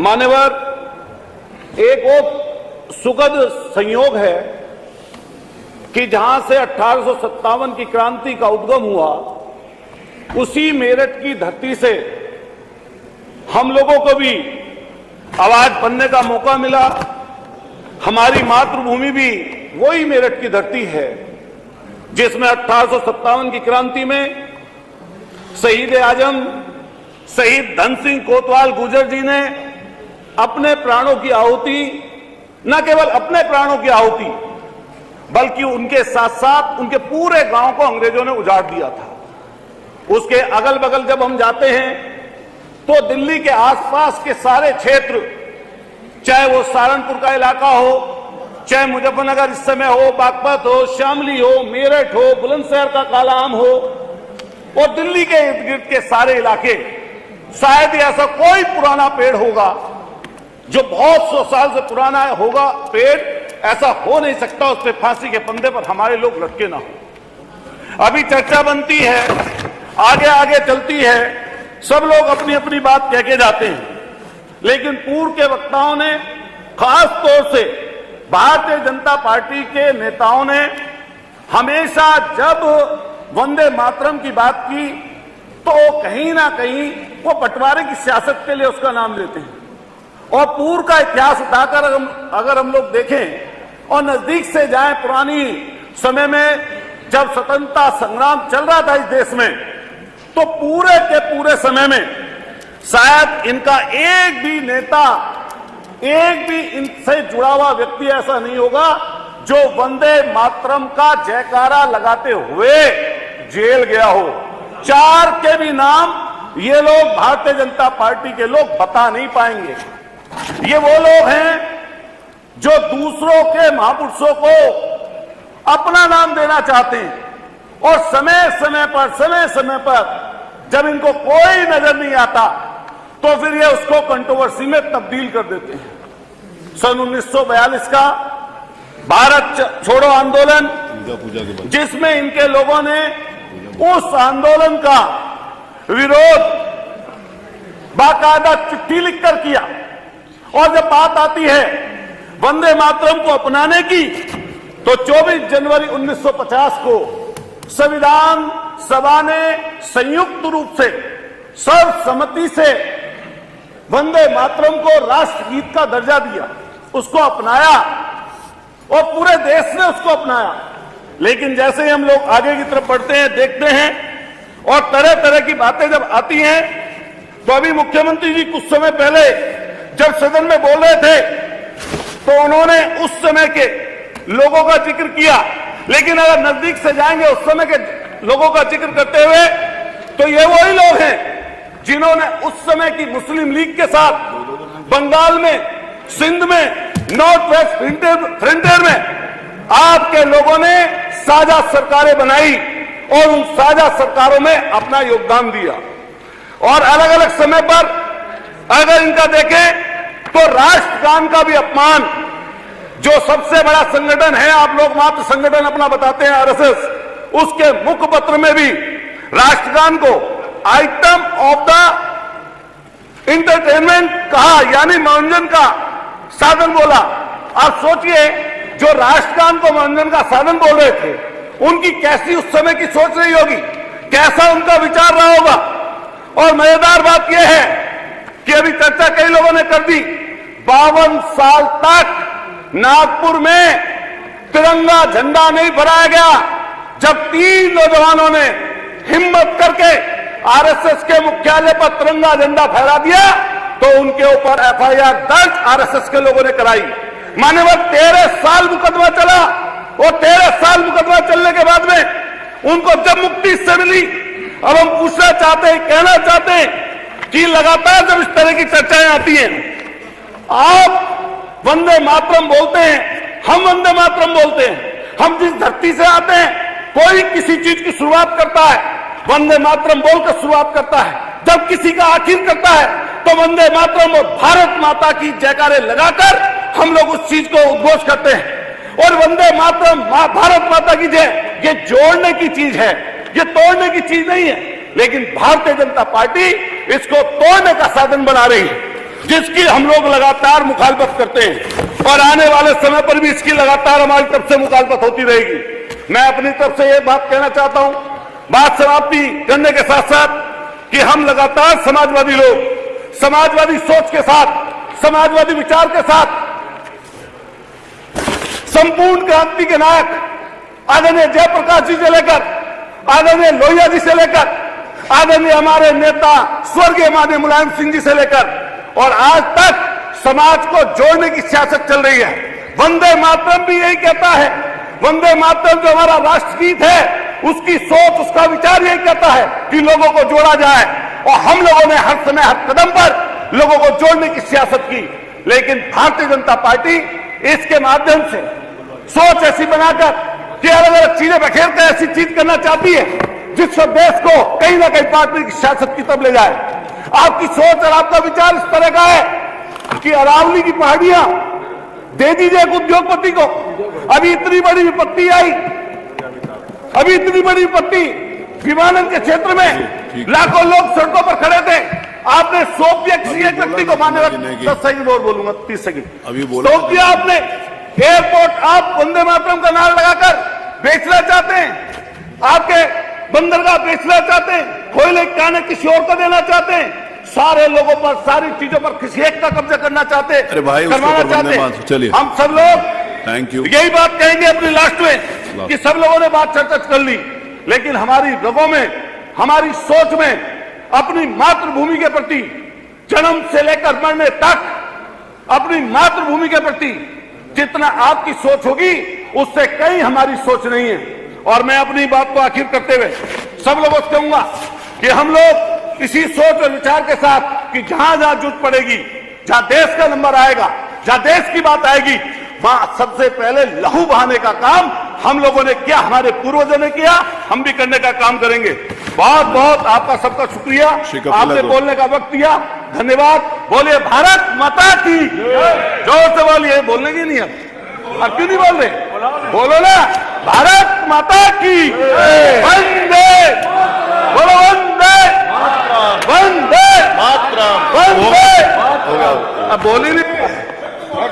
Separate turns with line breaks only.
मान्यवर, एक और सुखद संयोग है कि जहां से 1857 की क्रांति का उद्गम हुआ, उसी मेरठ की धरती से हम लोगों को भी आवाज बनने का मौका मिला। हमारी मातृभूमि भी वही मेरठ की धरती है जिसमें 1857 की क्रांति में शहीद आजम शहीद धन सिंह कोतवाल गुर्जर जी ने अपने प्राणों की आहुति, न केवल अपने प्राणों की आहुति, बल्कि उनके साथ साथ उनके पूरे गांव को अंग्रेजों ने उजाड़ दिया था। उसके अगल बगल जब हम जाते हैं तो दिल्ली के आसपास के सारे क्षेत्र, चाहे वो सहारनपुर का इलाका हो, चाहे मुजफ्फरनगर इस समय हो, बागपत हो, शामली हो, मेरठ हो, बुलंदशहर का कालाआम हो, और दिल्ली के इर्द गिर्द के सारे इलाके, शायद ही ऐसा कोई पुराना पेड़ होगा जो बहुत सौ साल से पुराना होगा पेड़, ऐसा हो नहीं सकता उस पे फांसी के फंदे पर हमारे लोग लटके ना हो। अभी चर्चा बनती है, आगे आगे चलती है, सब लोग अपनी अपनी बात कह के जाते हैं, लेकिन पूर्व के वक्ताओं ने, खास तौर से भारतीय जनता पार्टी के नेताओं ने हमेशा जब वंदे मातरम की बात की तो कहीं ना कहीं वो बंटवारे की सियासत के लिए उसका नाम लेते हैं। और पूर्व का इतिहास उठाकर अगर हम लोग देखें और नजदीक से जाएं, पुरानी समय में जब स्वतंत्रता संग्राम चल रहा था इस देश में, तो पूरे के पूरे समय में शायद इनका एक भी नेता, एक भी इनसे जुड़ा हुआ व्यक्ति ऐसा नहीं होगा जो वंदे मातरम का जयकारा लगाते हुए जेल गया हो। चार के भी नाम ये लोग भारतीय जनता पार्टी के लोग बता नहीं पाएंगे। ये वो लोग हैं जो दूसरों के महापुरुषों को अपना नाम देना चाहते हैं और समय समय पर जब इनको कोई नजर नहीं आता तो फिर ये उसको कंट्रोवर्सी में तब्दील कर देते हैं। सन 1942 का भारत छोड़ो आंदोलन, जिसमें इनके लोगों ने उस आंदोलन का विरोध बाकायदा चिट्ठी लिखकर किया, और जब बात आती है वंदे मातरम को अपनाने की, तो 24 जनवरी 1950 को संविधान सभा ने संयुक्त रूप से सर्वसम्मति से वंदे मातरम को राष्ट्रगीत का दर्जा दिया, उसको अपनाया और पूरे देश ने उसको अपनाया। लेकिन जैसे ही हम लोग आगे की तरफ बढ़ते हैं, देखते हैं और तरह तरह की बातें जब आती हैं, तो अभी मुख्यमंत्री जी कुछ समय पहले जब सदन में बोल रहे थे तो उन्होंने उस समय के लोगों का जिक्र किया, लेकिन अगर नजदीक से जाएंगे उस समय के लोगों का जिक्र करते हुए, तो ये वही लोग हैं जिन्होंने उस समय की मुस्लिम लीग के साथ बंगाल में, सिंध में, नॉर्थ वेस्ट फ्रंटियर में आपके लोगों ने साझा सरकारें बनाई और उन साझा सरकारों में अपना योगदान दिया। और अलग अलग समय पर अगर इनका देखें तो राष्ट्रगान का भी अपमान, जो सबसे बड़ा संगठन है, आप लोग मात्र संगठन अपना बताते हैं आरएसएस, उसके मुखपत्र में भी राष्ट्रगान को आइटम ऑफ द इंटरटेनमेंट कहा, यानी मनोरंजन का साधन बोला। आप सोचिए, जो राष्ट्रगान को मनोरंजन का साधन बोल रहे थे, उनकी कैसी उस समय की सोच रही होगी, कैसा उनका विचार रहा होगा। और मजेदार बात यह है कि अभी चर्चा कई लोगों ने कर दी, 52 साल तक नागपुर में तिरंगा झंडा नहीं फहराया गया। जब 3 नौजवानों ने हिम्मत करके आरएसएस के मुख्यालय पर तिरंगा झंडा फहरा दिया, तो उनके ऊपर एफआईआर दर्ज आरएसएस के लोगों ने कराई। मान्यवर 13 साल मुकदमा चला, और 13 साल मुकदमा चलने के बाद में उनको जब मुक्ति से मिली, अब हम पूछना चाहते हैं, कहना चाहते हैं कि लगातार जब इस तरह की चर्चाएं आती हैं, आप वंदे मातरम बोलते हैं, हम वंदे मातरम बोलते हैं, हम जिस धरती से आते हैं, कोई किसी चीज की शुरुआत करता है वंदे मातरम बोलकर शुरुआत करता है, जब किसी का आखिर करता है तो वंदे मातरम और भारत माता की जयकारे लगाकर हम लोग उस चीज को उद्घोष करते हैं। और वंदे मातरम, भारत माता की जय, ये जोड़ने की चीज है, ये तोड़ने की चीज नहीं है। लेकिन भारतीय जनता पार्टी इसको तोड़ने का साधन बना रही है। जिसकी हम लोग लगातार मुखालफत करते हैं और आने वाले समय पर भी इसकी लगातार हमारी तरफ से मुखालफत होती रहेगी। मैं अपनी तरफ से ये बात कहना चाहता हूं, बात समाप्ति करने के साथ साथ, कि हम लगातार समाजवादी लोग समाजवादी सोच के साथ, समाजवादी विचार के साथ, संपूर्ण क्रांति के नायक आदरणीय जयप्रकाश जी से लेकर आदरणीय लोहिया जी से लेकर आदरणीय हमारे नेता स्वर्गीय माननीय मुलायम सिंह जी से लेकर और आज तक समाज को जोड़ने की सियासत चल रही है। वंदे मातरम भी यही कहता है, वंदे मातरम जो हमारा राष्ट्रगीत है, उसकी सोच, उसका विचार यही कहता है कि लोगों को जोड़ा जाए, और हम लोगों ने हर समय हर कदम पर लोगों को जोड़ने की सियासत की। लेकिन भारतीय जनता पार्टी इसके माध्यम से सोच ऐसी बनाकर कि अलग अलग चीजें बखेर कर ऐसी चीज करना चाहती है जिससे देश को कहीं ना कहीं पार्टी की सियासत की तरफ ले जाए। आपकी सोच और आपका विचार इस तरह का है कि अरावली की पहाड़ियां दे दीजिए एक उद्योगपति को। अभी इतनी बड़ी विपत्ति आई, अभी इतनी बड़ी विपत्ति विमानन के क्षेत्र में लाखों लोग सड़कों पर खड़े थे, आपने सौंप दिया किसी एक व्यक्ति को। मान्यवर 10 सेकंड और बोलूंगा, 30 सेकंड सौंप दिया आपने। एयरपोर्ट आप वंदे मातरम का नारा लगाकर बेचना चाहते हैं, आपके बंदरगाह बेचना चाहते हैं, कोयले काने किसी और को देना चाहते हैं, सारे लोगों पर, सारी चीजों पर किसी एक का कब्जा करना चाहते हैं, करवाना चाहते हैं। हम सब लोग यही बात कहेंगे अपनी लास्ट में कि सब लोगों ने बात चर्चा कर ली, लेकिन हमारी रगों में, हमारी सोच में अपनी मातृभूमि के प्रति जन्म से लेकर मरने तक अपनी मातृभूमि के प्रति जितना आपकी सोच होगी उससे कहीं हमारी सोच नहीं है। और मैं अपनी बात को आखिर करते हुए सब लोगों से कहूंगा कि हम लोग इसी सोच और विचार के साथ कि जहां जहां जरूरत पड़ेगी, जहां देश का नंबर आएगा, जहां देश की बात आएगी, वहां सबसे पहले लहू बहाने का काम हम लोगों ने किया, हमारे पूर्वजों ने किया, हम भी करने का काम करेंगे। बहुत बहुत आपका सबका शुक्रिया, आपने बोलने का वक्त दिया, धन्यवाद। बोलिए भारत माता की, जोर से बोलिए, बोलने की नहीं है और क्यों नहीं बोल रहे, बोलो ना, भारत माता की वंदे, बोलो वंदे, वंदे मातरम, वंदे। अब बोलिए।